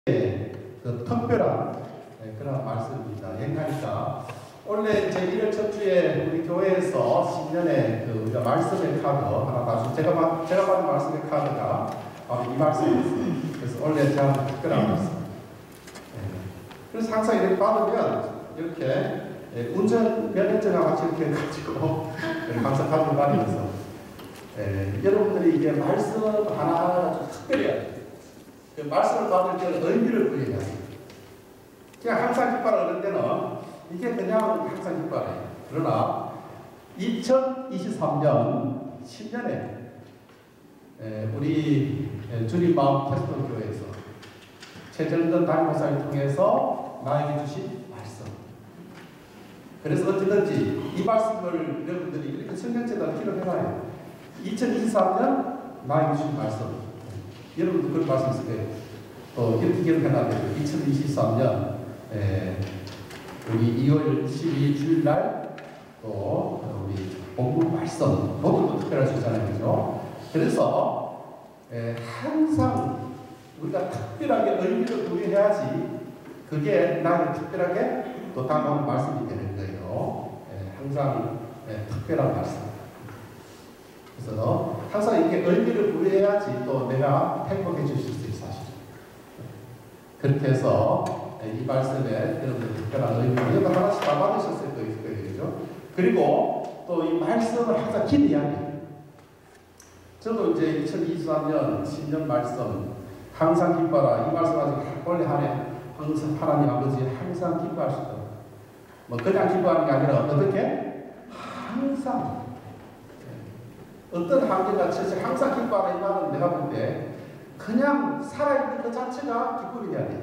그 특별한 그런 말씀입니다. 얘기하니까 원래 제1월 첫 주에 우리 교회에서 신년에 그 우리가 말씀의 카드 하나 가지고 제가 받은 말씀의 카드가 바로 이 말씀이었어요. 그래서 원래 제가 특별한 말씀. 그래서 항상 이렇게 받으면 이렇게 운전 면허증과 같이 이렇게 가지고 항상 가지고 다니면서 여러분들이 이게 말씀 하나하나가 좀 특별해야 돼요. 그 말씀을 받을 때는 의미를 부여해야 돼요. 그냥 항상 기뻐라 그럴 때는 이게 그냥 항상 기뻐라요. 그러나 2023년 10년에 우리 주님 마음 캐스터 교회에서 최정던 담임목사를 통해서 나에게 주신 말씀. 그래서 어찌든지 이 말씀을 여러분들이 이렇게 성경책에다 기록해놔요. 2023년 나에게 주신 말씀. 여러분도 그런 말씀 있을 거예요. 이렇게 기록해놨는데 2023년 우리 2월 12일 주일날 또 우리 본문 말씀 모두도 특별할 수 있잖아요. 그죠? 그래서 항상 우리가 특별하게 의미를 부여해야지 그게 나에게 특별하게 또 다가오는 말씀이 되는 거예요. 항상 특별한 말씀. 그래서 항상 이렇게 의미를 부여해야지 또 내가 행복해질 수 있어요. 사실. 그렇게 해서 이 말씀에 여러분들 특별한 의미를 하나씩 다 받으셨을 거예요. 그죠? 그리고 또 이 말씀을 항상 기대해야 돼요. 저도 이제 2023년 신년 말씀 항상 기뻐라. 이 말씀 가지고 원래 한해 항상 하나님 아버지 항상 기뻐하시더라고요. 뭐 그냥 기뻐하는 게 아니라 어떻게? 항상 어떤 한계가 처지 항상 기뻐하라. 이 말은 내가 볼 때 그냥 살아있는 그 자체가 기쁨이 돼야 돼요.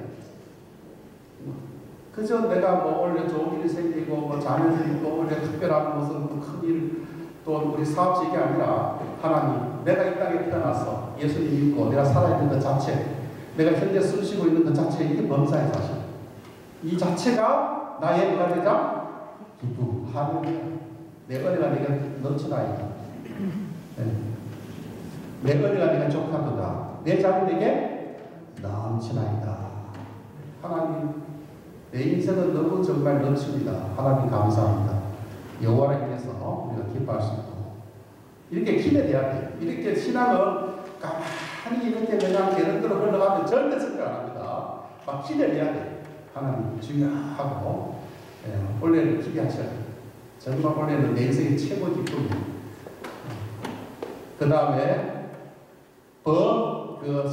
그저 내가 뭐 원래 좋은 일이 생기고 뭐 자녀들이 있고 원래 특별한 무슨 큰 일 또 우리 사업직이 아니라 하나님 내가 이 땅에 태어나서 예수님 믿고 내가 살아있는 그 자체 내가 현재 숨쉬고 있는 그 자체 이게 범사의 사실. 이 자체가 나의 뭐가 되자? 기쁨. 할렐루야. 내 은혜가 내게 넘쳐나이다. 내 은혜가 내게 족하도다. 내 자비 내게 넘치나이다. 하나님 내 인생은 너무 정말 넘칩니다. 하나님 감사합니다. 여호와를 인해서 우리가 기뻐할 수 있고 이렇게 기대돼야 돼요. 이렇게 신앙은 가만히 이렇게 그냥 계획대로 흘러가면 절대 성공 안 합니다. 막 기대돼야 돼요. 하나님 중요하고 원래는 기대하셔야 돼요. 정말 원래는 내 인생의 최고 기쁨이에요. 그 다음에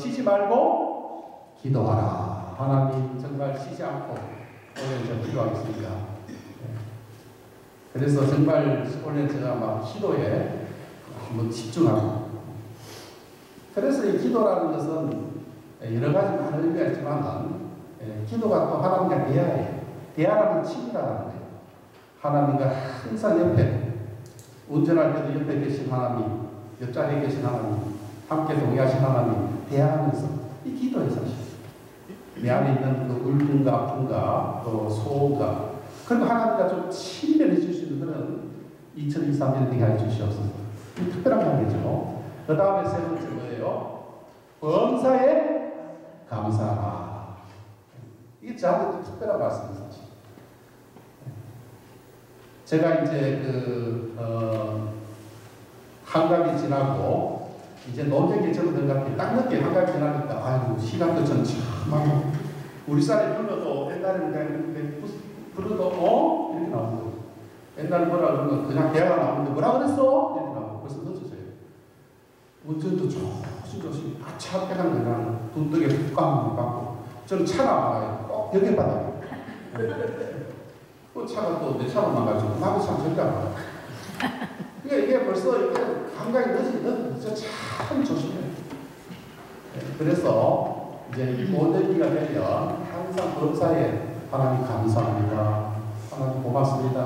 쉬지 말고 기도하라. 하나님 정말 쉬지 않고 오늘 저 기도하겠습니다. 그래서 정말 오늘 제가 막 기도에 한번 집중하고 그래서 이 기도라는 것은 여러 가지 많은 의미가 있지만 기도가 또 하나님과 대화예요. 대화라는 친밀하다는 거예요. 하나님과 항상 옆에 운전할 때도 옆에 계신 하나님 옆자리에 계신 하나님 함께 동의하신 하나님 대화하면서 이 기도의 사실 내 안에 있는 그 울분과 아픔과 또 소원과 그리고 하나님과 좀 친밀해질 수 있는 그런 2023년 되게 해주시옵소서. 특별한 관계죠. 그 다음에 세 번째 뭐예요? 범사에 감사하라. 이게 저한테 특별한 말씀입니다. 사실. 제가 이제 한갑이 지나고 이제 노년기 접어든 것 같아요. 딱 늦게 한갑이 지나니까 아이고 시간도 참 많고 우리 사람이 불러도 옛날에는 그냥 불러도 이렇게 나오는 거예요. 옛날에 뭐라 그러면 그냥 대화가 나오는데 뭐라 그랬어? 이렇게 나오고 벌써 늦어져요. 운전도 조심조심 차 앞에 가는 거는 눈뜨게 꽉 받고 저는 차가 막아요. 꼭 여기 받아요. 그 차가 또 내 차로 막아가지고 나도 참 절대 안 받아요. 그러니까 이게 벌써 이게 감각이 늦어 참 조심해요. 그래서 이제 이 모델기가 되면 항상 범사에 하나님 감사합니다. 하나님 고맙습니다.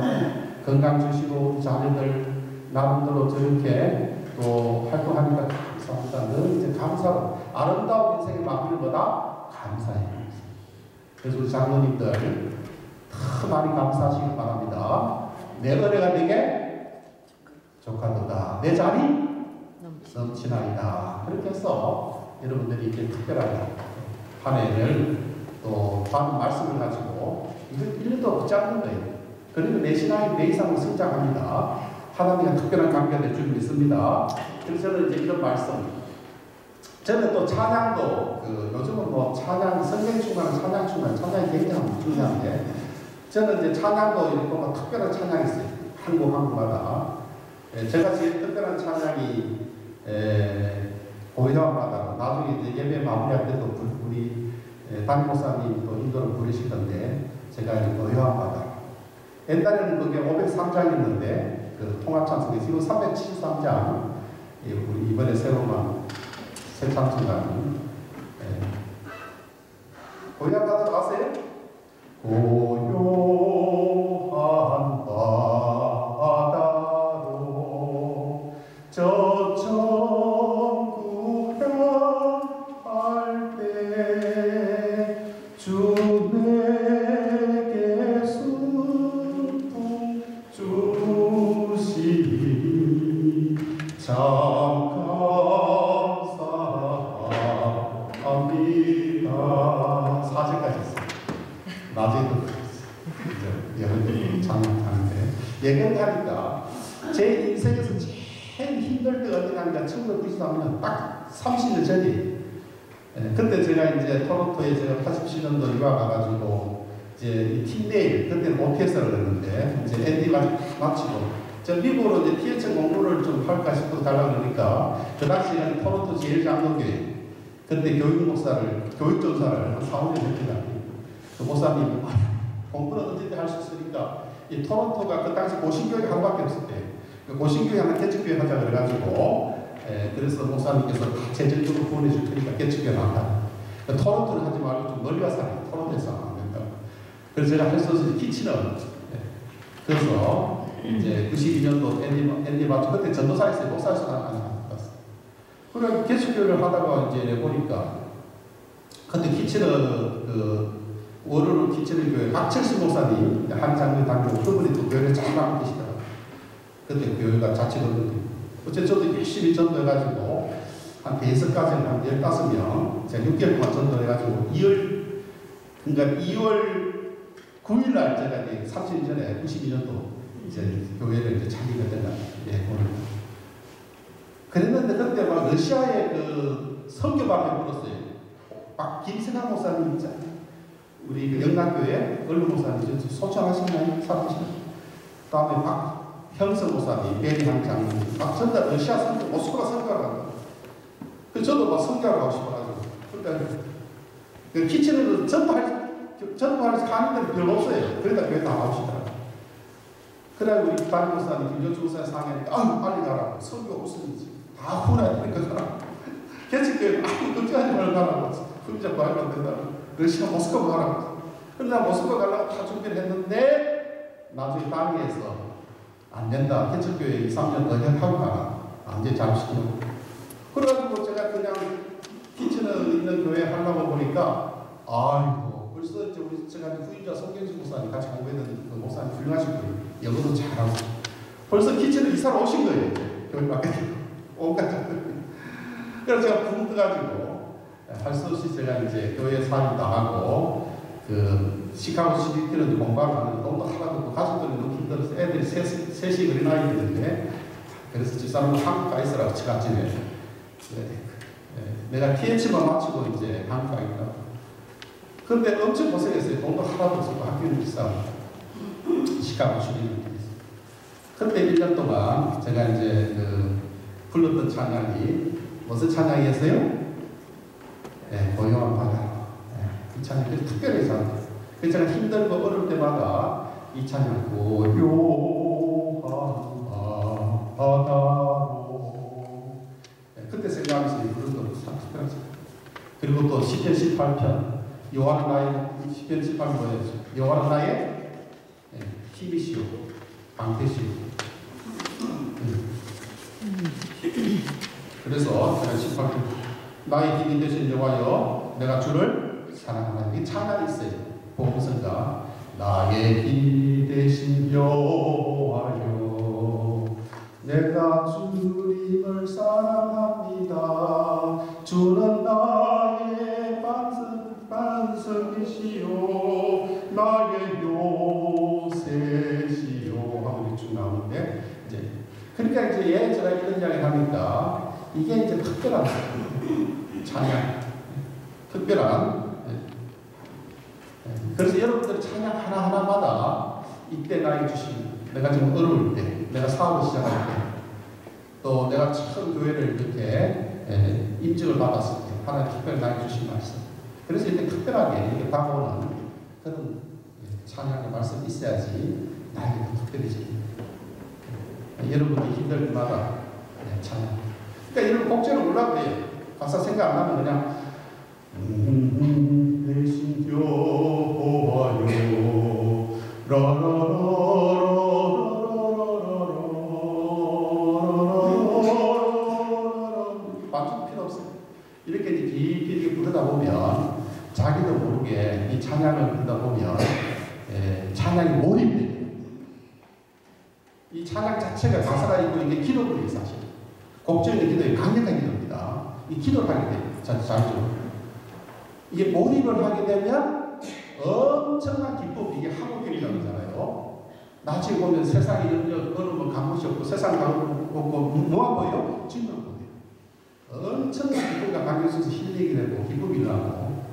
건강 주시고 자녀들 나름대로 저렇게 또 활동하니까 감사합니다. 늘 이제 감사로 아름다운 인생의 마무리는 뭐다? 감사해요. 그래서 우리 장로님들 더 많이 감사하시길 바랍니다. 내 은혜가 내게 족하도다. 내 자리 넘치나이다. 그렇게 해서 여러분들이 이렇게 특별하게 한 해를 또 받은 말씀을 가지고 이거 1년도 붙잡는 거예요. 그리고 내 신앙이 내 이상으로 성장합니다. 하나님과 특별한 관계가 될 줄 믿습니다. 그래서 저는 이제 이런 말씀, 저는 또 찬양도 요즘은 뭐 찬양, 성경 충만, 찬양 충만, 찬양이 굉장히 중요한데 저는 이제 찬양도 이렇게 뭐 특별한 찬양이 있어요. 한국마다. 제가 제일 특별한 찬양이 고요한마다 나중에 이제 예배 마무리할 때도 우리 담임 목사님이 또 인도를 부르실 건데 제가 이제 고요한마다 옛날에는 그게 503장이었는데 그 통합찬송이 지금 373장 우리 이번에 새로만 새 찬송가는 고요한마다 아세요? 고요한 바다로 저천 구경할 때 주 내게 순풍 주시니 참 감사합니다. 4절까지 했어요. 낮에도 여러분들이 찬양하는데 예견하니까 제 인생에서 제일 힘들 때가 어디냐니까 1993년 딱 30년 전이에요. 그때 제가 이제 토론토에 제가 87년도 유학 가가지고 이제 팀내일 그때는 OTS를 했는데 이제 ND 마치고 저 미국으로 이제 TH 공부를 좀 할까 싶어 달라고 그러니까 그 당시에는 토론토 제일장로교회 그때 교육전사를 한 4, 5년 했거든요. 그 목사님이 공부는 언제든 할 수 있으니까 이 토론토가 그 당시 고신교회가 하나밖에 없을 때 그 고신교회 하나 개척교회 하자 그래가지고 그래서 목사님께서 재정적으로 후원해 줄 테니까 개척교회 한다. 토론토를 하지 말고 좀 멀리 와서 하래. 토론토에서 안 된다고. 그래서 제가 할 수 없이 키치는 그래서 이제 92년도 앤디 마초 그때 전도사에서 목사에서 안 갔어. 그래 개척교회를 하다가 이제 보니까 그때 키치는 월요일 키치는 교회 박철수 목사님 한 장면 당기고 그분이 또 교회를 잘 맡고 계시더라고요. 그때 교회가 자치거든요. 어째 저도 열심히 전도해가지고 한 5가지 한 15명 제가 6개월 동안 전도해가지고 2월 9일 날 제가 이제 30년 전에 92년도 이제 교회를 이제 차리게 된다. 그랬는데 그때 막 러시아의 그 선교밖에 불었어요. 막 김승환 목사님 있잖아요. 우리 그 영락교회 얼른 목사님 소청하시나요? 살아계시나요? 다음에 박형석 목사님, 배리향 장로님, 막 전부 다 러시아 선교, 모스크바 선교하러 간다. 그래서 저도 막 선교하러 가고 싶어가지고. 그러니까 그 키친에도 전도할 가는 데는 별로 없어요. 그러다 교회 다 나오시더라고요. 그래가지고 우리 담임 목사님, 김정주 목사님 상하니까 아유 빨리 가라고. 선교 없으니까 다 후원하니까 가라고. 개척교회는 아무 걱정하지 말고 가라고. 혼자 구하면 안 된다고. 러시아 모스크바 가라고. 그러나 모스크바 가려고 다 준비를 했는데 나중에 당에서 안 된다. 개척교회 2, 3년 더 하고 가라. 완전히 잠시키고. 그래가지고 제가 그냥 키친에 있는 교회 하려고 보니까 아이고 벌써 이제 제가 후임자 송경수 목사님 같이 공부했던 그 목사님 훌륭하신 분이 영어도 잘하고 벌써 키친에 이사를 오신 거예요. 교회 밖에 온갖 그래서 제가 붕 떠가지고 할 수 없이 제가 이제 교회 사립도 하고 그 시카고 시티를 공부하러 가는데 너무 하나도 없고 가족들이 너무 힘들어서 애들이 셋이 어린아이들인데 그래서 집사람은 한국 가 있으라고 처갓집에 내가 TH만 마치고 이제 한국 가 있다. 근데 엄청 고생했어요. 돈도 하나도 없었고 학교는 비싸고 시카고 시티를 그때 1년 동안 제가 이제 불렀던 찬양이 무슨 찬양이었어요? 고요한 바다. 이 찬양이 특별히 잘. 그래서 제가 힘들고 어려울 때마다 이 찬양 고요한 바다로 그때 생각하면서 부른 거 참 특별하죠. 그리고 또 시편 18편 여호와는 나의 시편 18편 뭐예요? 여호와는 나의 힘이시오 방패시오. 그래서 제가 18편 나의 힘이 되신 여호와여 내가 주를 사랑하는 이 찬양이 있어요. 복음성가 나의 힘이 되신 여호와여 내가 주님을 사랑합니다. 주는 나의 반석 승리시오 나의 요새시오 하고 이렇게 쭉 나오는데 이제 그러니까 이제 제가 이런 이야기를 하니까 이게 이제 특별한 찬양, 특별한 그래서 여러분들이 찬양 하나하나마다 이때 나에게 주신 내가 지금 어려울 때, 내가 사업을 시작할 때, 또 내가 처음 교회를 이렇게 인증을 받았을 때 하나님 특별히 나에게 주신 말씀. 그래서 이렇게 특별하게 이렇게 다가오는 그런 찬양의 말씀이 있어야지 나에게 더 특별해집니다. 여러분이 힘들 때마다 찬양. 그러니까 이런 곡제를 올라도 돼요. 가사 생각 안 나면 그냥 대신 여호와여 반주 필요 없어요. 이렇게 깊이 이렇게 부르다 보면 자기도 모르게 이 찬양을 부르다 보면 찬양이 몰입돼요. 이 찬양 자체가 가사가 있고 이게 기도거든요. 사실 곡적인 기도에 강력한 기도입니다. 이 기도를 하게 돼요. 자기적으로 이게 몰입을 하게 되면 엄청난 기쁨, 이게 한국길이라고 하잖아요. 나중에 보면 세상에 이런 어려움은 감못이 없고 세상 가고 뭐가 보여요? 진노가 보여요. 엄청난 기쁨과 감격이 있어서 힐링이 되고 기쁨이 나고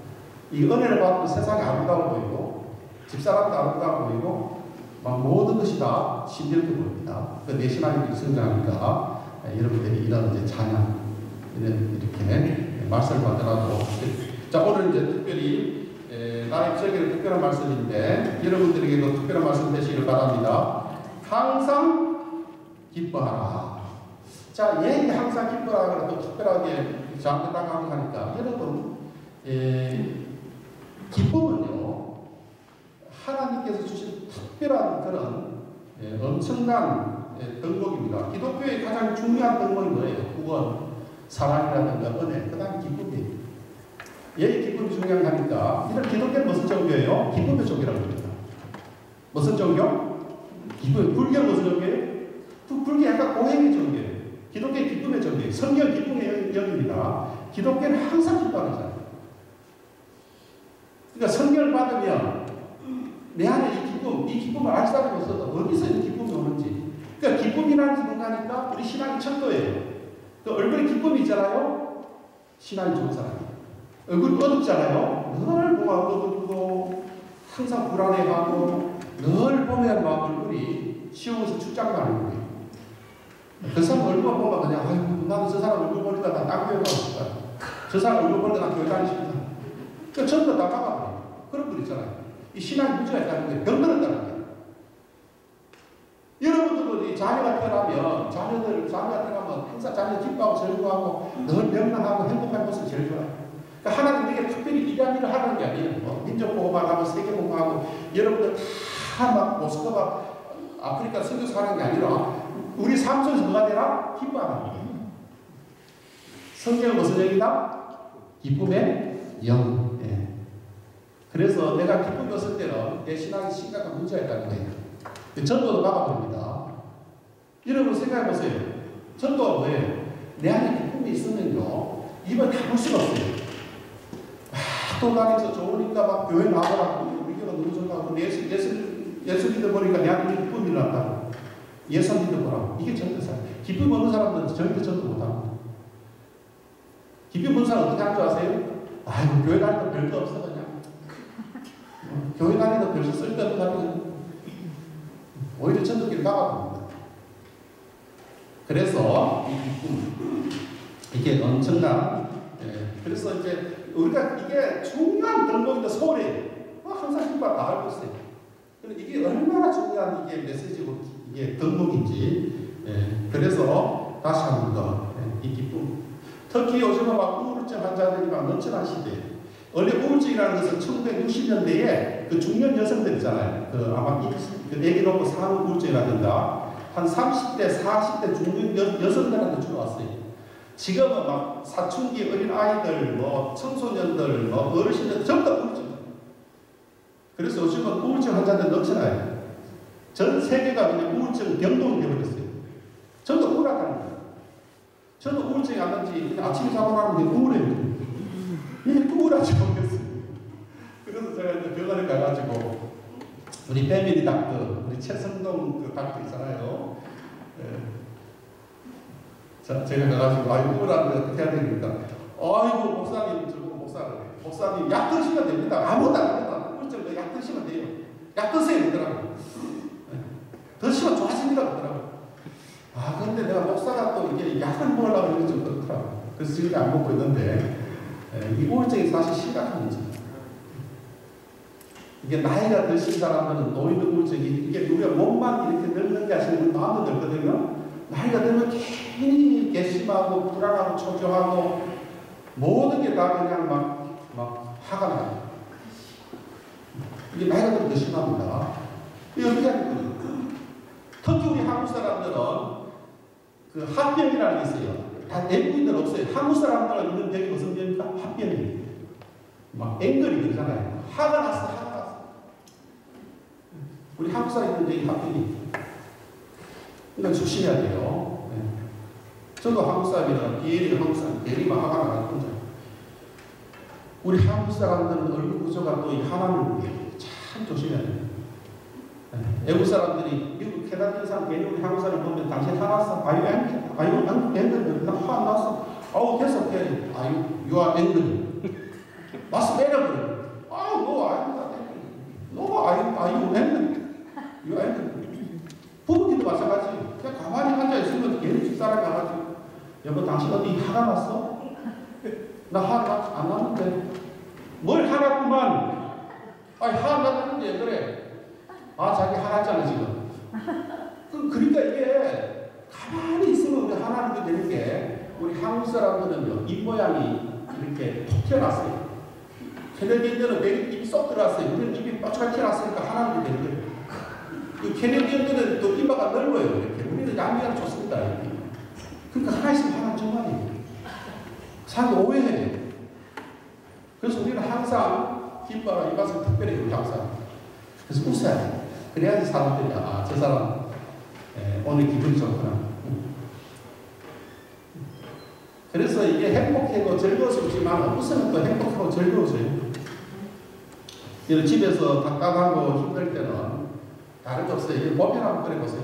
이 은혜를 받으면 세상이 아름다워 보이고 집사람도 아름다워 보이고 막 모든 것이 다 신비롭게 보입니다. 내 신앙이 성장하니까 여러분들이 이런 이제 찬양 이렇게 말씀을 받더라도 자 오늘 이제 특별히 나의 저에게는 특별한 말씀인데 여러분들에게도 특별한 말씀 되시기를 바랍니다. 항상 기뻐하라. 자, 얘기 항상 기뻐하라. 또 특별하게 저한테 다가가고 하니까 여러분 기쁨은요 하나님께서 주신 특별한 그런 엄청난 덕목입니다. 기독교의 가장 중요한 덕목이 뭐예요? 구원, 사랑이라든가 은혜, 그 다음에 기쁨이에요. 예, 기쁨이 중요하니까 이런 기독교는 무슨 종교예요? 기쁨의 종교라고 합니다. 무슨 종교? 기쁨. 불교는 무슨 종교예요? 불교 약간 고행의 종교예요. 기독교의 기쁨의 종교예요. 성경 기쁨의 영입니다. 기독교는 항상 기뻐하잖아요. 그러니까 성경을 받으면 내 안에 이 기쁨을 알 사람이 없어도 어디서 이 기쁨이 오는지. 그러니까 기쁨이라는 게 뭔가니까 우리 신앙이 철도예요. 그 얼굴에 기쁨이 있잖아요. 신앙이 좋은 사람이에요. 얼굴이 어둡잖아요. 늘 보면 어둡고 항상 불안해하고 늘 보면 막 얼굴이 시험에서 출장나는 거예요. 그 사람 얼굴 보면 그냥 아이고 나는 저 사람 얼굴 보니까 나 땅교회 가고 싶다. 저 사람 얼굴 보니까 나 교회 가고 싶다. 그러니까 전부 다 막아버려요. 그런 분 있잖아요. 이 신앙 문제가 있다는 게 병들었다는 거예요. 여러분들도 이 자녀가 태어나면 자녀가 태어나면 항상 자녀 기뻐하고 즐거워하고 늘 명랑하고 행복한 모습이 제일 좋아요. 그러니까 하나님 내게 특별히 이런 일을 하는 게 아니에요. 뭐 민족 보호만 하고 세계 보호하고 여러분들 다 막 모스크바 아프리카 선교사 하는 게 아니라 우리 삶 속에서 뭐가 되나? 기뻐하는 거예요. 성경은 무슨 영이다? 기쁨의 영. 그래서 내가 기쁨이 없을 때는 내 신앙에 심각한 문제가 있다는 거예요. 전도도 막아버립니다. 여러분 생각해보세요. 전도가 뭐예요? 내 안에 기쁨이 있으면요 입을 다물 수가 없어요. 또 다니면서 좋으니까 막 교회 나오라고 우리 교회가 너무 좋다고 예수 믿어보니까 내 안에 기쁨이 났다고 예수 믿어보라고. 이게 전도사예요. 기쁨 없는 사람들은 절대 전도 못합니다. 기쁨 없는 사람 어떻게 하는 줄 아세요? 아이고 교회 다니도 별거 없어 그냥 교회 다니도 별거 쓸데없는 사람은 오히려 전도길 나가봅니다. 그래서 이 기쁨 이게 엄청난 그래서 이제 우리가 이게 중요한 덕목인데 소리 항상 기뻐 다 알고 있어요. 그런데 이게 얼마나 중요한 이게 메시지고 이게 덕목인지 그래서 다시 한 번 더 이 기쁨 특히 요즘은 막 우울증 환자들이 막 넘쳐난 시대예요. 원래 우울증이라는 것은 1960년대에 그 중년 여성들 있잖아요. 그 아마 그 애기 놓고 사는 우울증이라든가 한 30대, 40대 중년 여성들한테 주로 왔어요. 지금은 막 사춘기 어린 아이들, 뭐 청소년들, 뭐 어르신들 전부 다 우울증. 그래서 요즘은 우울증 환자들 넘쳐나요. 전 세계가 그냥 우울증 병동이 되어버렸어요. 전부 우울하다는 거예요. 저는 우울증이 왔는지 아침에 자고 나면 우울해요. 왜 이렇게 우울한지 모르겠어요. 내가 병원에 가가지고 우리 패밀리 닥터, 우리 최성동 그 닥터 있잖아요. 제가 가가지고 아이고 우울한데 어떻게 해야 됩니까? 아이고 목사님 저보고 목사님 약 드시면 됩니다. 아무것도 안 됩니다. 우울증 약 드시면 돼요. 약 드세요 그러더라고. 드시면 좋아집니다 그러더라고. 아 근데 내가 목사가 또 이게 약을 먹으려고 하는 게 좀 그렇더라고. 그래서 지금 안 먹고 있는데 이 우울증이 사실 심각한 문제예요. 이게 나이가 드신 사람들은 노인 우울증이 이게 우리가 몸만 이렇게 늙는 게 아니라 마음도 늙거든요. 나이가 들면 괜히 괘씸하고 불안하고 초조하고 모든 게 다 그냥 막 화가 나요. 이게 나이가 들면 더 심합니다. 이게 어떻게 하는 거예요? 특히 우리 한국 사람들은 그 합병이라는 게 있어요. 다 외국인들 없어요. 한국 사람들은 있는 병이 무슨 병입니까? 합병이에요. 막 앵글이 그러잖아요. 화가 났어. 우리 한국 사람이 있는 병이 합병이. 그러니까 조심해야 돼요. 네. 저도 한국 사람이라 비엘이 한국 사람, 비엘이만 화가 나는 혼자. 우리 한국 사람들은 얼굴 구조가 또 이 하나님을 위해 참 조심해야 돼요. 네. 외국 사람들이 미국 캐나다 사람 괜히 우리 한국 사람 보면 당신 화났어? 아유 앵글 나 화 안 났어. 아우 계속해. 아유 you are angry. 마스 매너 그래. 아우 너 아유 너 아유 angry. you are angry. 부부끼도 마찬가지. 그냥 가만히 앉아있으면 괜히 집사람이 가가지고 여보 당신 어디 화가 났어? 나 화가 안 났는데 뭘 화났구만. 아니 화가 났는데 왜 그래? 아 자기 화났잖아 지금. 그러니까 이게 가만히 있으면 우리 화나는 게 되는 게 우리 한국 사람들은요 입모양이 이렇게 톡 튀어났어요. 캐네디언들은 입이 쏙 들어왔어요. 우리는 입이 빡빡 튀어났으니까 화나는 게 되는 거예요. 그 캐네디언들은 또 이마가 넓어요. 이렇게. 우리는 양미가 좋습니다. 이렇게. 그러니까 하나 있으면 하나 정말이에요. 사람이 오해해요. 그래서 우리는 항상 기뻐라 이 말씀 특별히 우리 항상. 그래서 웃어야 돼요. 그래야지 사람들이 아, 저 사람 오늘 기분이 좋구나. 그래서 이게 행복하고 즐거워서 웃지만 웃으면 또 행복하고 즐거워져요. 집에서 답답하고 힘들 때는 다른 거 없어요. 이게 보편 한번 끓여보세요.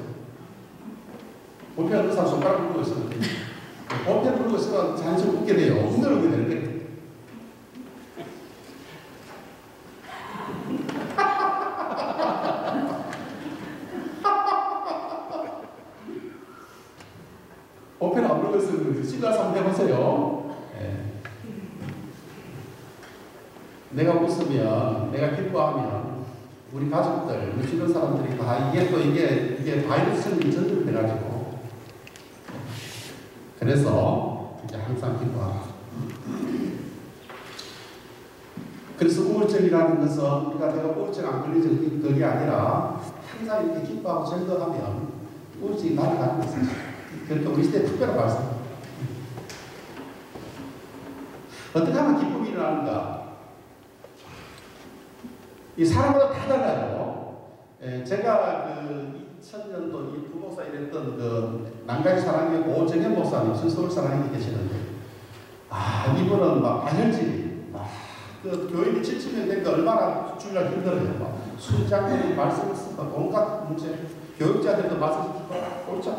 보편 의사 손가락 불고 있으면 돼요. 보편 불고 있으면 자연스럽게 웃게 돼요. 웃는 게 되는 거예요. 보편 안 불고 있으면 시가서 한번 해보세요. 네. 내가 웃으면, 내가 기뻐하면 우리 가족들, 우리 주변 사람들이 다 이게 바이러스처럼 전염돼가지고 그래서 이제 항상 기뻐하라. 그래서 우울증이라는 것은 우리가 내가 우울증 안 걸리지 그게 아니라 항상 이렇게 기뻐하고 즐거워하면 우울증이 나를 가지고 있어요. 그러니까 우리 시대에 특별한 말씀. 어떻게 하면 기쁨이 일어나는가? 이 사람마다 다 달라요. 제가 그 2000년도 이 부목사 일했던 그 난가지 사랑의 오정현 목사님, 서울 사랑에 계시는데, 아, 이분은 막 발혈질이, 그 교인이 70년 되니까 얼마나 주일날 힘들어요. 막 수장님이 말씀을 쓰고 온갖 문제, 교육자들도 말씀을 듣고, 옳자.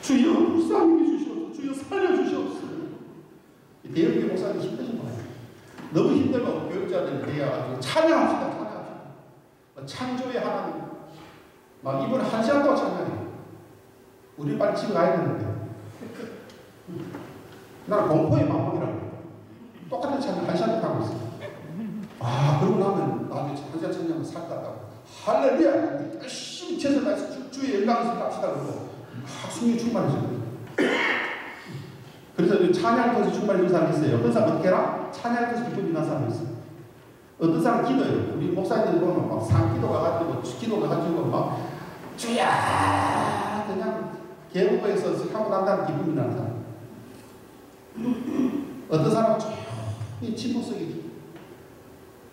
주여 불쌍히 해주시옵소서. 주여 살려주시옵소서. 대형교 목사님이 힘드신 거예요. 너무 힘들면 교육자들이 되어가지고 찬양합시다. 창조의 하나님. 막 이번에 1시간 동안 찬양해요. 우리 빨리 집에 가야 되는데. 나는 공포의 마음이라고. 똑같은 찬양 1시간 동안 하고 있어. 아, 그러고 나면 나중에 1시간 찬양을 살 것 같다고. 할렐루야! 열심히 최선을 다해서 주의 영광을 합시다. 그러고 막 승리 충만해져요. 그래서 찬양 통해서 충만해진 사람이 있어요. 어떤 사람 어떻게 해라? 찬양 통해서 기쁨이 난 사람이 있어요. 어떤 사람은 기도해요. 우리 목사님들 보면 막 상기도 가가지고 기도 가가지고 막 주야 그냥 계곡에서 하고 난 다음에 기쁨이 나는 사람. 어떤 사람은 조용히 침묵 속에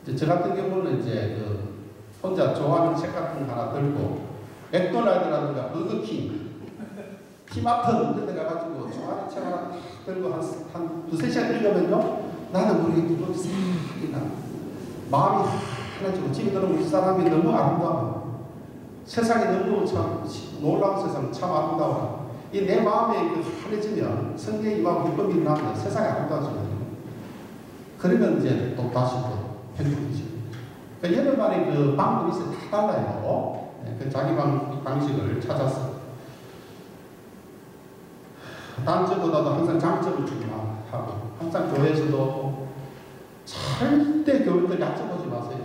이제 저 같은 경우는 이제 그 혼자 좋아하는 책 같은 거 하나 들고 맥도날드라든가 버거킹 티마토 이런 데 가가지고 좋아하는 책 하나 들고 한 두세 시간 읽으면요 나는 모르게 기분이 싹 나. 마음이 환해지고 집에 들어오면 이 사람이 너무 아름다워. 세상이 너무 참 놀라운 세상, 참 아름다워. 이 내 마음에 그 환해지면 성경에 임하고 기쁨이 나면 세상이 아름다워지거든요. 그러면 이제 또 다시 또 행복해지고. 그러니까 여러분만의 그 방법이 있어요. 다 달라요. 그 자기 방식을 찾아서. 단점보다도 항상 장점을 중요하고, 항상 교회에서도 절대 교회들 약점 보지 마세요.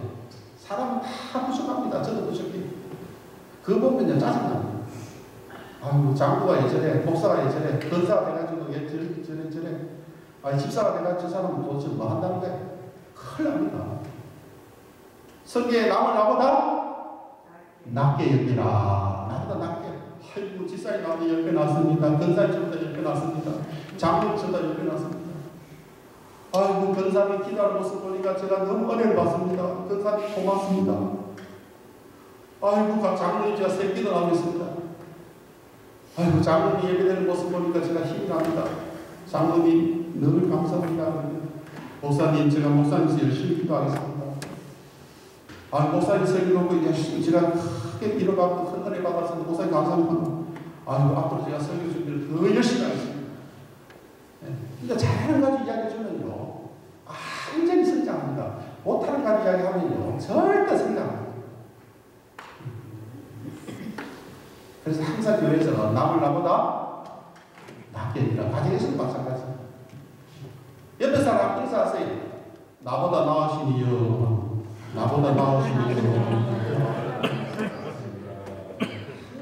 사람은 다 부족합니다. 저도 부족해요. 그거 보면요, 짜증납니다. 아유, 장로가 예전에, 목사가 예전에, 권사가 돼가지고 저래. 아니, 집사가 돼가지고 저 사람은 도대체 뭐 한다는 거야? 큰일 납니다. 성경에 남을 나보다 낮게 여기라. 나보다 낮게. 아이고, 집사님 나보다 10배 낫습니다. 권사님 저보다 10배 낫습니다. 장로님 저보다 10배 낫습니다. 아이고, 권사님 기도하는 모습 보니까 제가 너무 은혜를 받습니다. 권사님 고맙습니다. 아이고, 장로님 제가 새끼도 나오고 있습니다. 아이고, 장로님 예배되는 모습 보니까 제가 힘이 납니다. 장로님 늘 감사합니다. 목사님 제가 목사님께서 열심히 기도하겠습니다. 아, 목사님 설교 놓고 열심히 제가 크게 잃어가고 큰 은혜 받아서 목사님 감사합니다. 아이고, 앞으로 제가 설교 준비를 더 열심히 하겠습니다. 그러니까 잘하는 가지 이야기 주면요, 완전히 성장합니다. 못하는 가지 이야기 하면요, 절대 성장 안 합니다. 그래서 항상 교회에서는 남을 나보다 낮게 여기라. 가정에서도 마찬가지. 옆에 사람 인사하세요. 나보다 나으시니요. 나보다 나으시니요.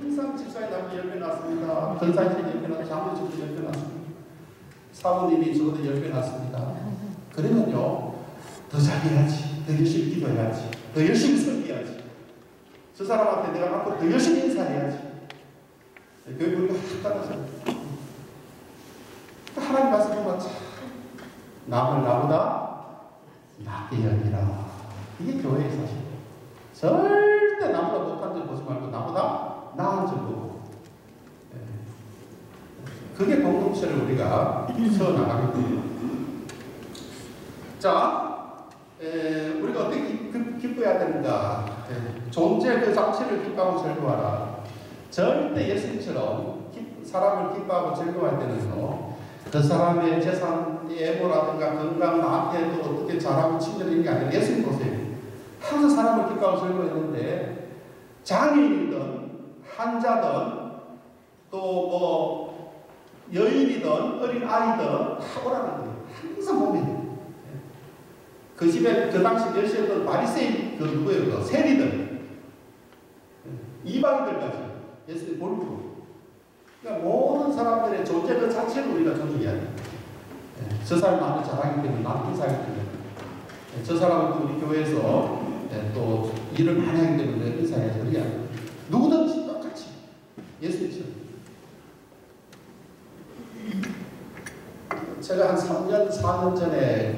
항상 집사에 남이 10배 났습니다. 권사님이 10배 났습니다. 장로님이 10배 났습니다. 사모님이 저보다 10배 났습니다. 그러면요, 더 잘해야지. 더 열심히 기도해야지. 더 열심히 섬겨야지. 저 사람한테 내가 앞으로 더 열심히 인사해야지. 교회 보니까 확 따라서. 하나님 말씀 보면 참, 남을 나보다 낮게 여기라. 이게 교회의 사실. 절대 나보다 못한 점 보지 말고 나보다 나은 점 보고. 그게 공동체를 우리가 세워나가겠군요. 자, 우리가 어떻게 기뻐해야 되는가? 존재 그 자체를 기뻐하고 즐거워하라. 절대 예수님처럼 사람을 기뻐하고 즐거워할 때는요, 그 사람의 재산, 애모라든가 건강, 나한테 또 어떻게 잘하고 친절한 게 아니라 예수님 보세요. 항상 사람을 기뻐하고 즐거워했는데, 장애인이든 환자든 또 뭐 여인이든 어린 아이든 다 오라는 거예요. 항상 보면 그 집에 그 당시 멸시했던 바리새인 그 누구예요? 그 세리들, 이방인들까지 예수님 볼고. 그러니까 모든 사람들의 존재 그 자체를 우리가 존중해야 돼요. 저 사람 나를 잘하기 때문에 나는 인사하기 때문에, 저 사람은 또 우리 교회에서 또 일을 많이 하기 때문에 인사해야지. 그게 아니에요. 누구든지 똑같이 예수님처럼. 제가 한 3년, 4년 전에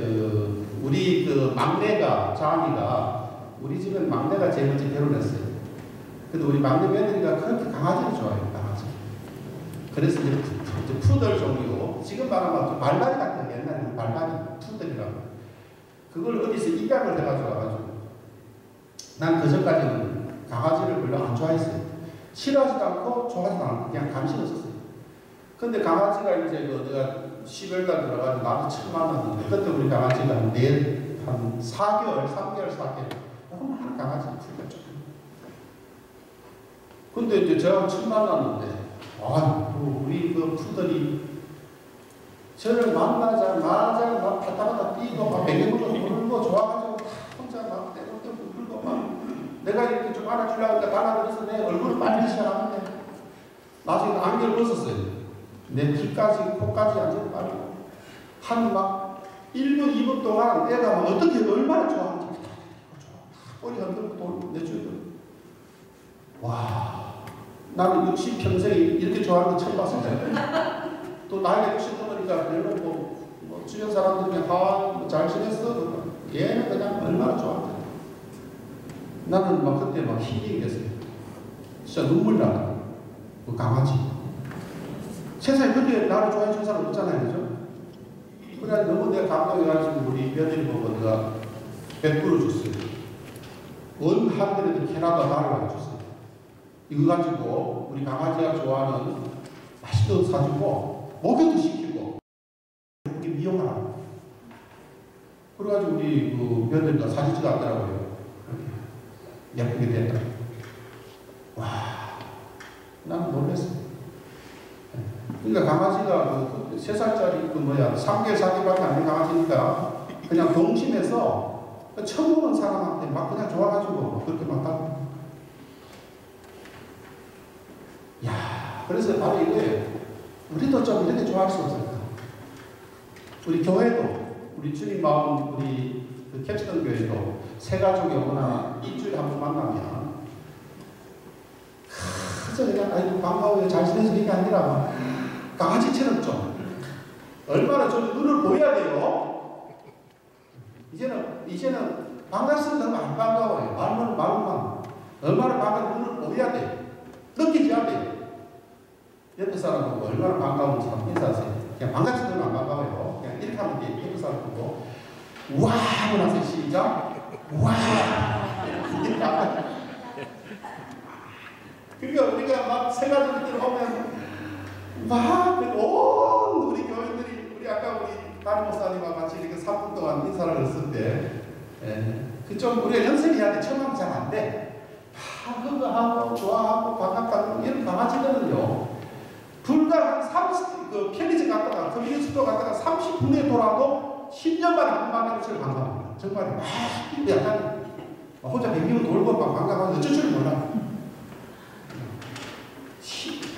우리 막내가, 장이가, 우리 집은 막내가 제일 먼저 결혼했어요. 근데 우리 막내 며느리가 그렇게 강아지를 좋아해요, 강아지. 그래서 이제 푸들 종류, 지금 말하면 말바리 같은 옛날에 말바리, 푸들이라고. 그걸 어디서 입양을 해가지고 난 그전까지는 강아지를 별로 안 좋아했어요. 싫어하지도 않고 좋아하지도 않고 그냥 감시 없었어요. 근데 강아지가 이제 내가 12월달 들어가지고 나도 처음 만났는데, 그때 우리 강아지가 한 4개월, 3개월, 4개월. 너무 강아지 풀가 조금. 근데 이제 제가 처음 만났는데, 우리 그 푸들이 저를 만나자마자 막 바다바다 뛰고 막 배경으로 물고 좋아가지고 혼자 막 떼고 물고 막 내가 이렇게 좀 안아주려고 하니까 달아들여서 내 얼굴을 빨리 시작하는데 나중에 안경을 벗었어요. 내 귀까지 코까지 완전히 빨고 한 막 1분 2분 동안 애가 막 어떻게 얼마나 좋아하는지 꼬리 흔들고 돌고 내 주위로. 와, 나는 60평생에 이렇게 좋아하는 거 처음 봤어요. 또 나이가 60 넘으니까 별로 뭐 주변 사람들이 잘 지냈어? 얘는 그냥 얼마나 좋아하는지. 나는 막 그때 막 힐링이 됐어요. 진짜 눈물 나요. 그 강아지. 세상에 그렇게 나를 좋아해 준 사람 없잖아요, 그죠? 그래 너무 내가 감동해가지고 우리 며느리 보고 내가 100불을 줬어요. 원 하늘에도 캐나다 나를 줬어요. 이거 가지고 우리 강아지가 좋아하는 맛있는 거 사주고 목욕도 시키고 우리 미용하라. 그래가지고 우리 그 며느리가 사진 찍었더라고요. 예쁘게 됐다. 와, 난 놀랐어. 그러니까 강아지가 그 3살짜리 그 뭐야 3개월 4개월밖에 안 된 강아지니까 그냥 동심해서 처음 보는 사람한테 막 그냥 좋아가지고 그렇게 막 하고. 야, 그래서 바로 이거예요. 우리도 좀 이렇게 좋아할 수 없을까? 우리 교회도 우리 주님 마음 우리 그 캡스턴 교회도 새 가족이 오거나 일주일에 한 번 만나면 그래서 그냥 아이고 반가워요 잘 지내서 이게 아니라 강아지처럼 좀 얼마나 좀 눈을 보여야 돼요. 이제는 반갑습니다 하면 안 반가워요. 말만 얼마나 반가운 눈을 보여야 돼. 느끼져야 돼. 옆에 사람 보고 얼마나 반가운지 한번 인사하세요. 그냥 반갑습니다 하면 안 반가워요. 그냥 이렇게 하면 돼. 옆에 사람 보고 와 하고 나서 시작 와 이렇게 하면 그러니까 우리가 막 새 가족들 오면 막 온 우리 교인들이 우리 아까 우리 담임 목사님과 같이 이렇게 3분 동안 인사를 했을 때 그 좀 우리가 연습해야 돼. 처음 하면 잘 안 돼. 그거 하고 좋아하고 반갑다고 이런 강아지들은요 불과 한 30, 그 편의점 갔다가 컨비니언스 스토어 갔다가 30분에 돌아도 10년 만에 한 번 만나는 것을 반가워합니다. 정말 막 약간 혼자 백미를 돌고 막 반가워하는데 어쩔 줄 몰라.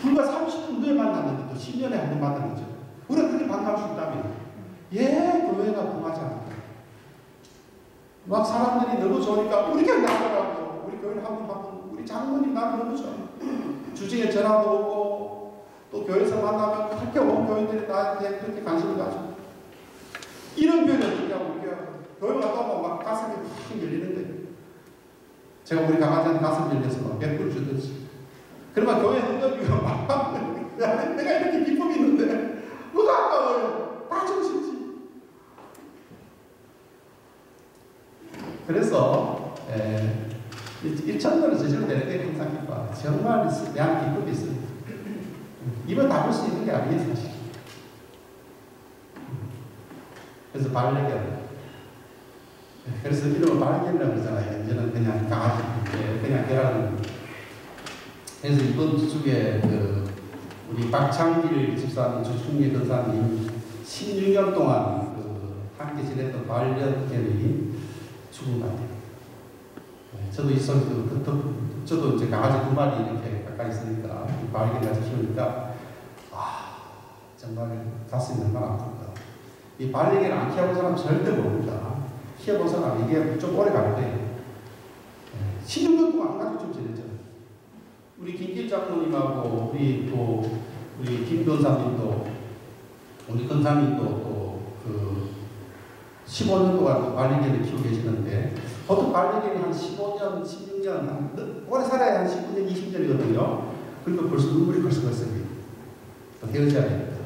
불과 30분 후에 만났는데 또 10년에 한 번 만나는 거죠. 우리가 그렇게 반가울 수 있다면 교회가 궁하지 않을까. 막 사람들이 너무 좋으니까 우리 교회 나가라고 우리 교회를 한 번 우리 장모님 나는 너무 좋아. 주중에 전화도 오고 또 교회에서 만나면 그렇게 온 교인들이 나한테 그렇게 관심을 가지고 이런 교회는 어떻게 하고 우리가 교회 갔다 오면 막 가슴이 확 열리는 거예요. 제가 우리 강아지한테 가슴 열려서 막 100불 주든지 그러면 교회 흔들리고 막 내가 이렇게 기쁨이 있는데 뭐가 아까워요. 다 정신지. 그래서 1천년을 저절로 내릴 때 항상 기뻐. 정말 대한 기쁨이 있습니다. 입을 닫을 수 있는 게 아니에요 사실. 그래서 반려견. 그래서 이름을 반려견이라고 그러잖아요. 이제는 그냥 강아지, 그냥 개라는. 그래서 이번 주에 우리 박창길 집사님, 주충기 권사님 16년 동안 함께 지냈던 반려견이 죽은 것 같아요. 저도 저도 이제 강아지 2마리 이렇게 가까이 있으니까 반려견까지 키우니까 정말 가슴이 얼마나 아픈가. 이 반려견 안 키워본 사람 절대 모릅니다. 키워본 사람 이게 좀 오래 갈 거예요. 16년 동안 한 가지 좀 지냈죠. 우리 김길 장로님하고 우리 김 권사님도 우리 권사님도 또 15년 동안 반려견을 키우고 계시는데 보통 반려견이 한 15년, 16년 오래 살아야 한 19년, 20년이거든요. 그러니까 벌써 눈물이 벌써 났어요. 헤어져야 됩니다.